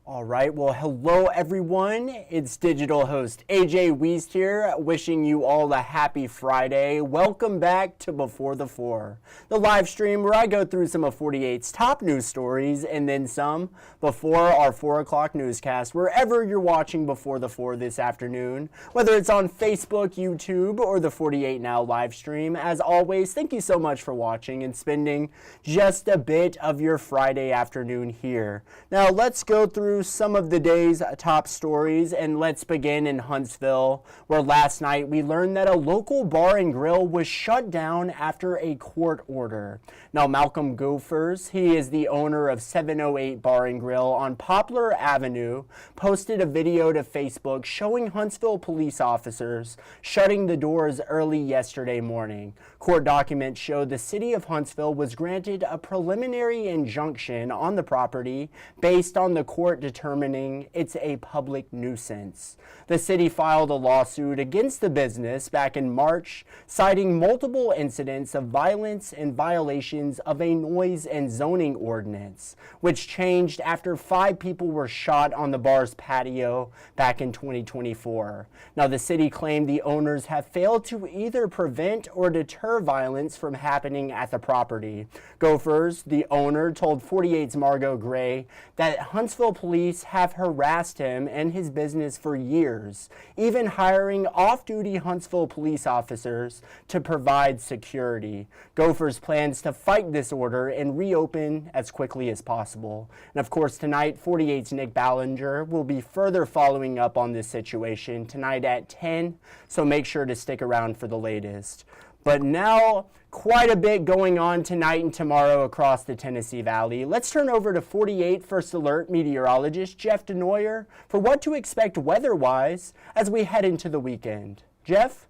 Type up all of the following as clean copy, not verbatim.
All right, well, hello everyone. It's digital host A.J. Wuest here, wishing you all a happy Friday. Welcome back to Before the Four, the live stream where I go through some of 48's top news stories and then some before our 4 o'clock newscast, wherever you're watching Before the Four this afternoon, whether it's on Facebook, YouTube, or the 48 Now live stream. As always, thank you so much for watching and spending just a bit of your Friday afternoon here. Now, let's go through some of the day's top stories, and let's begin in Huntsville, where last night we learned that a local bar and grill was shut down after a court order. Now, Malcolm Gophers, he is the owner of 708 Bar and Grille on Poplar Avenue, posted a video to Facebook showing Huntsville police officers shutting the doors early yesterday morning. Court documents showed the city of Huntsville was granted a preliminary injunction on the property based on the court determining it's a public nuisance. The city filed a lawsuit against the business back in March, citing multiple incidents of violence and violations of a noise and zoning ordinance, which changed after 5 people were shot on the bar's patio back in 2024. Now, the city claimed the owners have failed to either prevent or deter violence from happening at the property. Gophers, the owner, told 48's Margot Gray that Huntsville police have harassed him and his business for years, even hiring off-duty Huntsville police officers to provide security. Gophers plans to fight this order and reopen as quickly as possible. And of course, tonight, 48's Nick Ballinger will be further following up on this situation tonight at 10, so make sure to stick around for the latest. But now, quite a bit going on tonight and tomorrow across the Tennessee Valley. Let's turn over to 48 First Alert meteorologist Jeff DeNoyer for what to expect weather-wise as we head into the weekend. Jeff?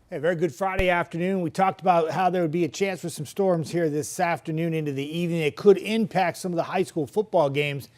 Hey, very good Friday afternoon. We talked about how there would be a chance for some storms here this afternoon into the evening. It could impact some of the high school football games.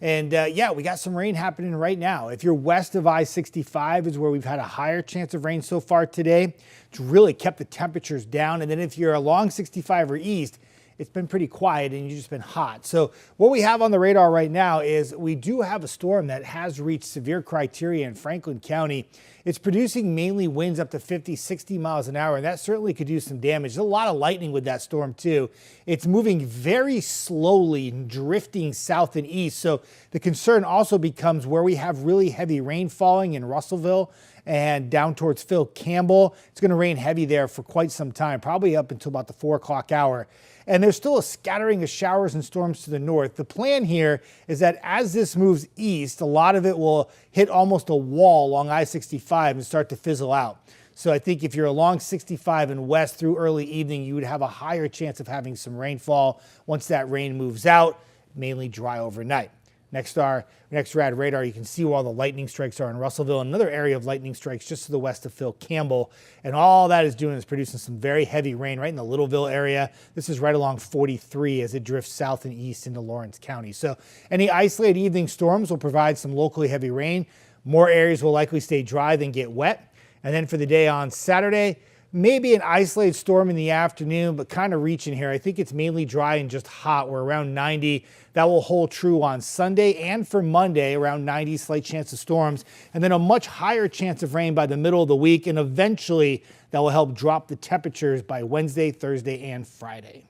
And yeah, we got some rain happening right now. If you're west of I-65 is where we've had a higher chance of rain so far today. It's really kept the temperatures down. And then if you're along 65 or east, it's been pretty quiet and you've just been hot. So what we have on the radar right now is we do have a storm that has reached severe criteria in Franklin County. It's producing mainly winds up to 50, 60 miles an hour, and that certainly could do some damage. There's a lot of lightning with that storm too. It's moving very slowly and drifting south and east. So the concern also becomes where we have really heavy rain falling in Russellville and down towards Phil Campbell. It's going to rain heavy there for quite some time, probably up until about the 4 o'clock hour. And there's still a scattering of showers and storms to the north. The plan here is that as this moves east, a lot of it will hit almost a wall along I-65 and start to fizzle out. So I think if you're along 65 and west through early evening, you would have a higher chance of having some rainfall once that rain moves out, mainly dry overnight. Next rad radar, you can see where all the lightning strikes are in Russellville, another area of lightning strikes just to the west of Phil Campbell. And all that is doing is producing some very heavy rain right in the Littleville area. This is right along 43 as it drifts south and east into Lawrence County. So any isolated evening storms will provide some locally heavy rain. More areas will likely stay dry than get wet. And then for the day on Saturday, maybe an isolated storm in the afternoon, but kind of reaching here. I think it's mainly dry and just hot. We're around 90. That will hold true on Sunday and for Monday, around 90, slight chance of storms. And then a much higher chance of rain by the middle of the week. And eventually that will help drop the temperatures by Wednesday, Thursday, and Friday.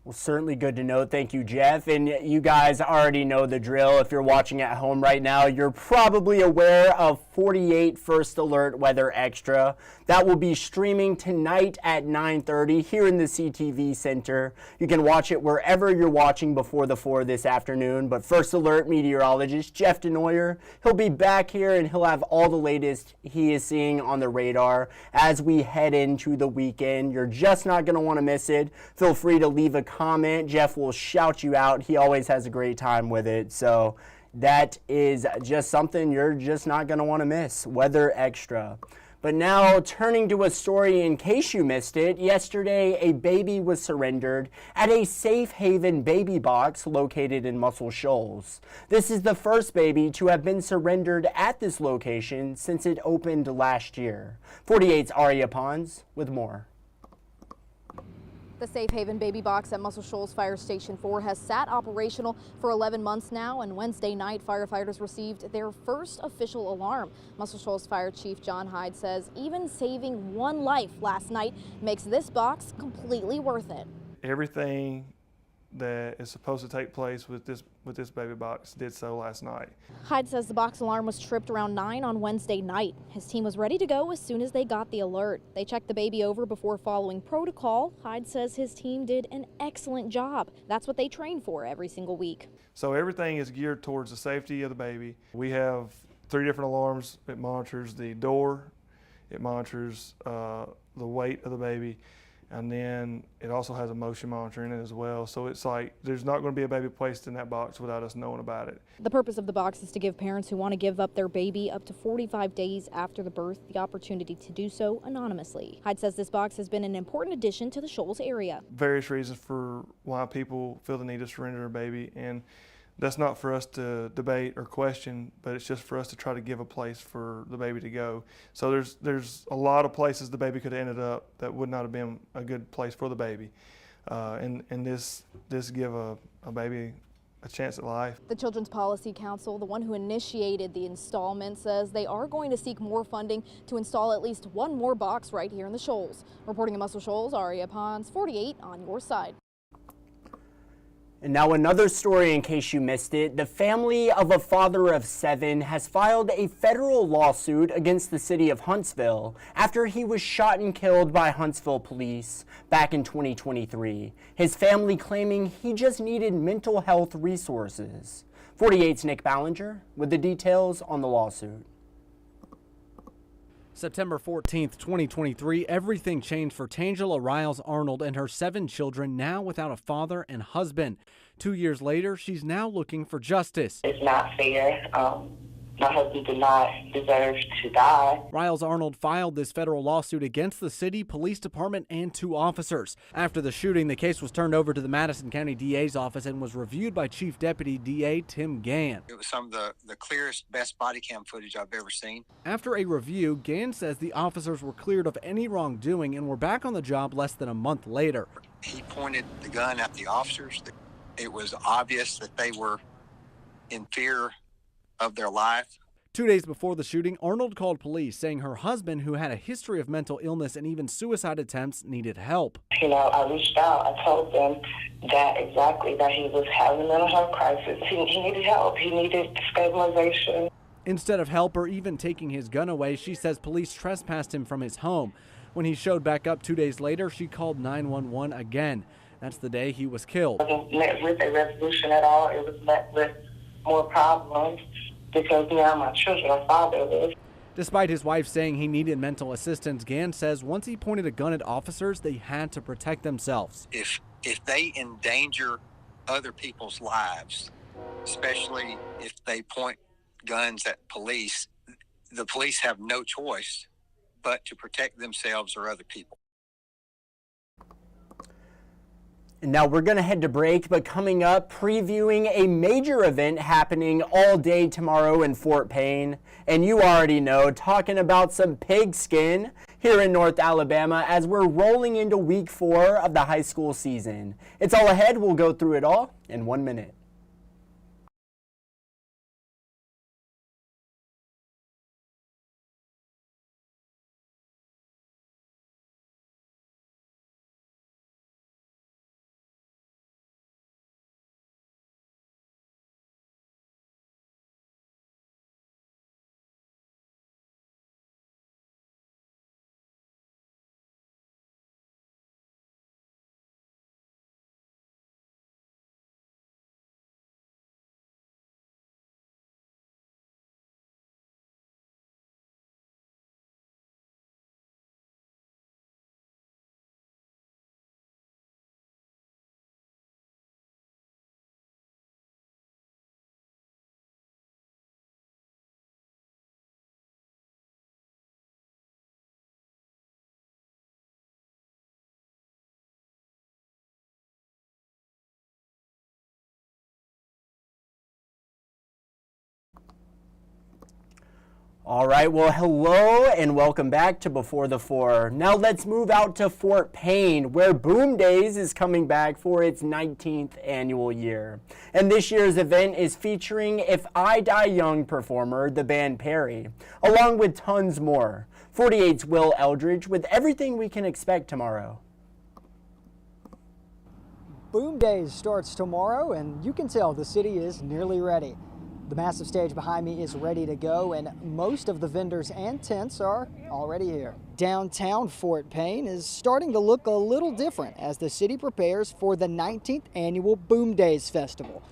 Well, certainly good to know. Thank you, Jeff. And you guys already know the drill. If you're watching at home right now, you're probably aware of 48 First Alert Weather Extra. That will be streaming tonight at 9:30 here in the CTV Center. You can watch it wherever you're watching Before the Four this afternoon. But First Alert meteorologist Jeff DeNoyer, he'll be back here and he'll have all the latest he is seeing on the radar as we head into the weekend. You're just not going to want to miss it. Feel free to leave a comment. Jeff will shout you out. He always has a great time with it. So that is just something you're just not going to want to miss. Weather Extra. But now, turning to a story in case you missed it, yesterday a baby was surrendered at a safe haven baby box located in Muscle Shoals. This is the first baby to have been surrendered at this location since it opened last year. 48's Aria Pons with more. The Safe Haven baby box at Muscle Shoals Fire Station 4 has sat operational for 11 months now, and Wednesday night firefighters received their first official alarm. Muscle Shoals Fire Chief John Hyde says even saving one life last night makes this box completely worth it. Everything that is supposed to take place with this baby box did so last night. Hyde says the box alarm was tripped around 9 on Wednesday night. His team was ready to go as soon as they got the alert. They checked the baby over before following protocol. Hyde says his team did an excellent job. That's what they train for every single week. So everything is geared towards the safety of the baby. We have 3 different alarms. It monitors the door, it monitors the weight of the baby, and then it also has a motion monitor in it as well. So it's like there's not going to be a baby placed in that box without us knowing about it. The purpose of the box is to give parents who want to give up their baby up to 45 days after the birth the opportunity to do so anonymously. Hyde says this box has been an important addition to the Shoals area. Various reasons for why people feel the need to surrender their baby, and that's not for us to debate or question, but it's just for us to try to give a place for the baby to go. So there's a lot of places the baby could have ended up that would not have been a good place for the baby. And this give a baby a chance at life. The Children's Policy Council, the one who initiated the installment, says they are going to seek more funding to install at least one more box right here in the Shoals. Reporting in Muscle Shoals, Aria Pons, 48 on your side. And now another story in case you missed it. The family of a father of 7 has filed a federal lawsuit against the city of Huntsville after he was shot and killed by Huntsville police back in 2023. His family claiming he just needed mental health resources. 48's Nick Ballinger with the details on the lawsuit. September 14th, 2023, everything changed for Tangela Riles Arnold and her 7 children, now without a father and husband. 2 years later, she's now looking for justice. It's not fair. My husband did not deserve to die. Riles Arnold filed this federal lawsuit against the city, police department, and 2 officers. After the shooting, the case was turned over to the Madison County DA's office and was reviewed by Chief Deputy DA Tim Gann. It was some of the clearest, best body cam footage I've ever seen. After a review, Gann says the officers were cleared of any wrongdoing and were back on the job less than a month later. He pointed the gun at the officers. It was obvious that they were in fear of their life. 2 days before the shooting, Arnold called police saying her husband, who had a history of mental illness and even suicide attempts, needed help. I reached out. I told them that he was having a mental health crisis. He needed help. He needed stabilization. Instead of help or even taking his gun away, she says police trespassed him from his home. When he showed back up 2 days later, she called 911 again. That's the day he was killed. It wasn't met with a resolution at all. It was met with more problems because now my children are fatherless. Despite his wife saying he needed mental assistance, Gann says once he pointed a gun at officers, they had to protect themselves. If they endanger other people's lives, especially if they point guns at police, the police have no choice but to protect themselves or other people. And now we're going to head to break, but coming up, previewing a major event happening all day tomorrow in Fort Payne. And you already know, talking about some pigskin here in North Alabama as we're rolling into week 4 of the high school season. It's all ahead. We'll go through it all in 1 minute. All right, well, hello and welcome back to Before the Four. Now let's move out to Fort Payne, where Boom Days is coming back for its 19th annual year. And this year's event is featuring If I Die Young performer, the band Perry, along with tons more. 48's Will Eldridge with everything we can expect tomorrow. Boom Days starts tomorrow, and you can tell the city is nearly ready. The massive stage behind me is ready to go, and most of the vendors and tents are already here. Downtown Fort Payne is starting to look a little different as the city prepares for the 19th annual Boom Days Festival.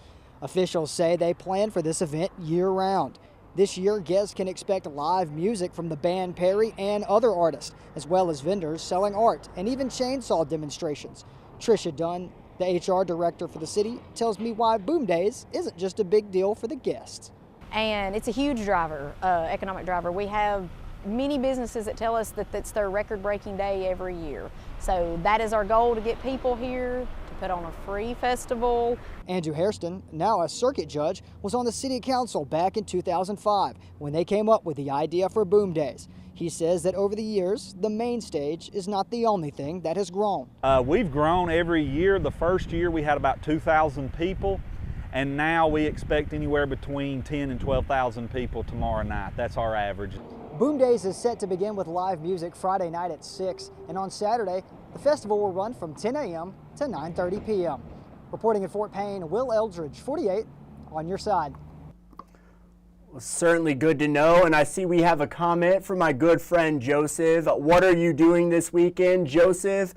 Officials say they plan for this event year-round. This year, guests can expect live music from the band Perry and other artists, as well as vendors selling art and even chainsaw demonstrations. Trisha Dunn, the HR director for the city, tells me why Boom Days isn't just a big deal for the guests. And it's a huge driver, economic driver. We have many businesses that tell us that it's their record-breaking day every year. So that is our goal, to get people here, to put on a free festival. Andrew Hairston, now a circuit judge, was on the city council back in 2005 when they came up with the idea for Boom Days. He says that over the years, the main stage is not the only thing that has grown. We've grown every year. The first year we had about 2,000 people, and now we expect anywhere between 10 and 12,000 people tomorrow night. That's our average. Boom Days is set to begin with live music Friday night at 6, and on Saturday, the festival will run from 10 a.m. to 9:30 p.m. Reporting in Fort Payne, Will Eldridge, 48, on your side. Well, certainly good to know, and I see we have a comment from my good friend Joseph. What are you doing this weekend, Joseph?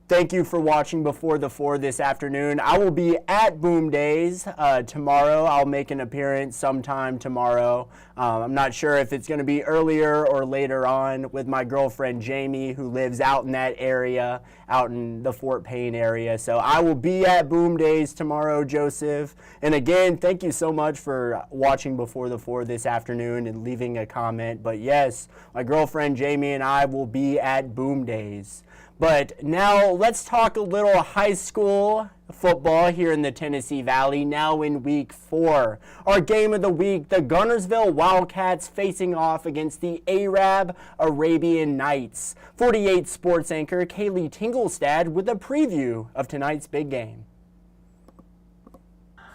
Thank you for watching Before the Four this afternoon. I will be at Boom Days tomorrow. I'll make an appearance sometime tomorrow. I'm not sure if it's going to be earlier or later on, with my girlfriend Jamie, who lives out in that area, out in the Fort Payne area. So I will be at Boom Days tomorrow, Joseph. And again, thank you so much for watching Before the Four this afternoon and leaving a comment. But yes, my girlfriend Jamie and I will be at Boom Days. But now let's talk a little high school football here in the Tennessee Valley, now in week 4. Our game of the week, the Guntersville Wildcats facing off against the Arab Arabian Knights. 48 sports anchor Kaylee Tinglestad with a preview of tonight's big game.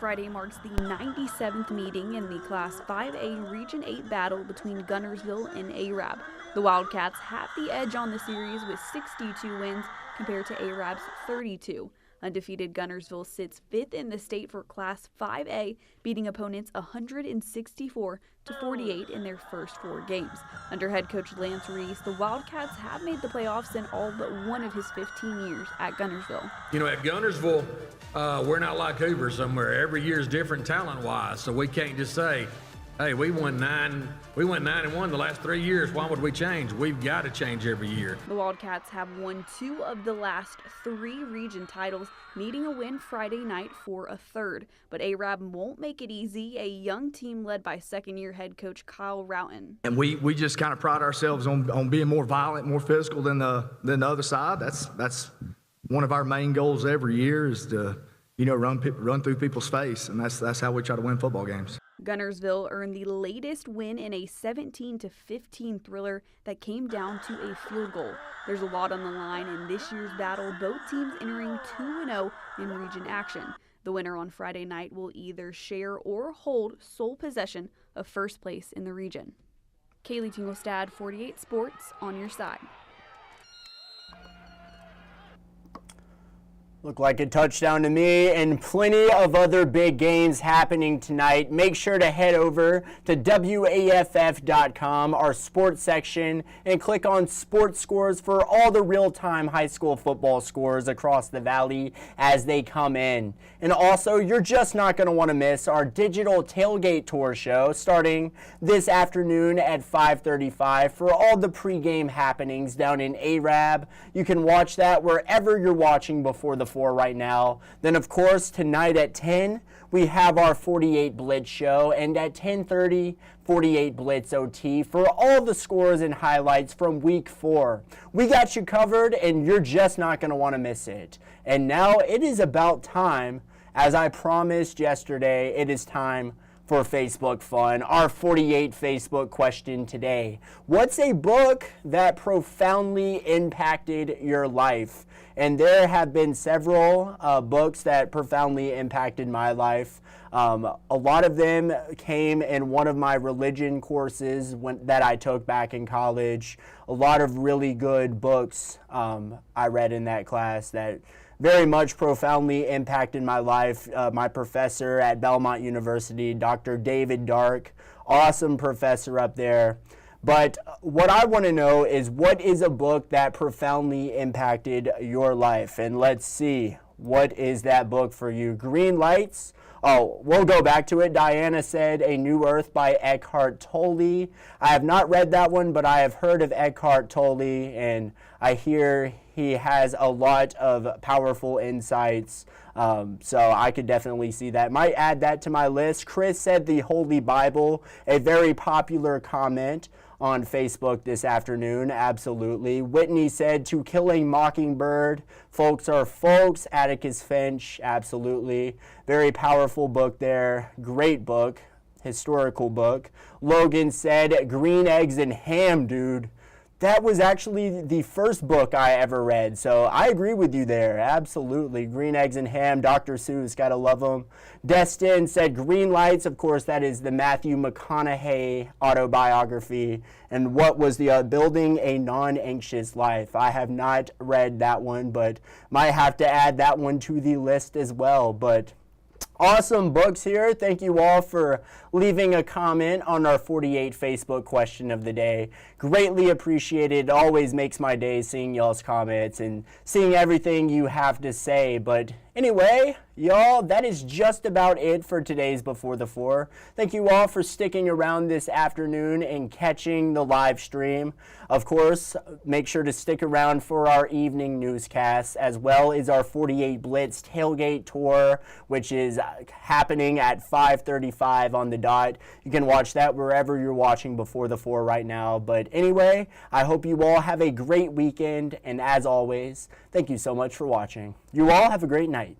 Friday marks the 97th meeting in the Class 5A Region 8 battle between Guntersville and Arab. The Wildcats have the edge on the series with 62 wins compared to Arab's 32. Undefeated Guntersville sits 5th in the state for Class 5A, beating opponents 164-48 in their first 4 games. Under head coach Lance Reese, the Wildcats have made the playoffs in all but one of his 15 years at Guntersville. You know, at Guntersville, we're not like Hoover somewhere. Every year is different talent-wise, so we can't just say, hey, we went 9-1 the last 3 years. Why would we change? We've got to change every year. The Wildcats have won 2 of the last 3 region titles, needing a win Friday night for a third. But Arab won't make it easy, a young team led by second-year head coach Kyle Roughton. And we just kind of pride ourselves on being more violent, more physical than the other side. That's one of our main goals every year, is to, you know, run through people's face, and that's how we try to win football games. Guntersville earned the latest win in a 17-15 thriller that came down to a field goal. There's a lot on the line in this year's battle, both teams entering 2-0 in region action. The winner on Friday night will either share or hold sole possession of first place in the region. Kaylee Tinglestad, 48 Sports, on your side. Looked like a touchdown to me, and plenty of other big games happening tonight. Make sure to head over to WAFF.com, our sports section, and click on sports scores for all the real-time high school football scores across the valley as they come in. And also, you're just not going to want to miss our digital tailgate tour show starting this afternoon at 5:35 for all the pregame happenings down in Arab. You can watch that wherever you're watching Before the Four right now. Then, of course, tonight at 10, we have our 48 Blitz show, and at 10:30, 48 Blitz OT for all the scores and highlights from week 4. We got you covered, and you're just not going to want to miss it. And now it is about time, as I promised yesterday, it is time for Facebook fun. Our 48 Facebook question today. What's a book that profoundly impacted your life? And there have been several books that profoundly impacted my life. A lot of them came in one of my religion courses that I took back in college. A lot of really good books I read in that class that very much profoundly impacted my life. My professor at Belmont University, Dr. David Dark, awesome professor up there. But what I want to know is, what is a book that profoundly impacted your life? And let's see, what is that book for you? Green lights? Oh, we'll go back to it. Diana said A New Earth by Eckhart Tolle. I have not read that one, but I have heard of Eckhart Tolle, and I hear he has a lot of powerful insights. So I could definitely see that. Might add that to my list. Chris said the Holy Bible, a very popular comment on Facebook this afternoon. Absolutely. Whitney said To Kill a Mockingbird, Folks Are Folks, Atticus Finch. Absolutely. Very powerful book there. Great book. Historical book. Logan said Green Eggs and Ham, dude. That was actually the first book I ever read, so I agree with you there. Absolutely. Green Eggs and Ham, Dr. Seuss, gotta love them. Destin said Green Lights. Of course, that is the Matthew McConaughey autobiography. And what was the Building a Non-Anxious Life? I have not read that one, but might have to add that one to the list as well. But awesome books here. Thank you all for leaving a comment on our 48 Facebook question of the day. Greatly appreciated. It always makes my day seeing y'all's comments and seeing everything you have to say. But anyway, y'all, that is just about it for today's Before the Four. Thank you all for sticking around this afternoon and catching the live stream. Of course, make sure to stick around for our evening newscasts, as well as our 48 Blitz tailgate tour, which is happening at 5:35 on the dot. You can watch that wherever you're watching Before the Four right now. But anyway, I hope you all have a great weekend, and as always, thank you so much for watching. You all have a great night.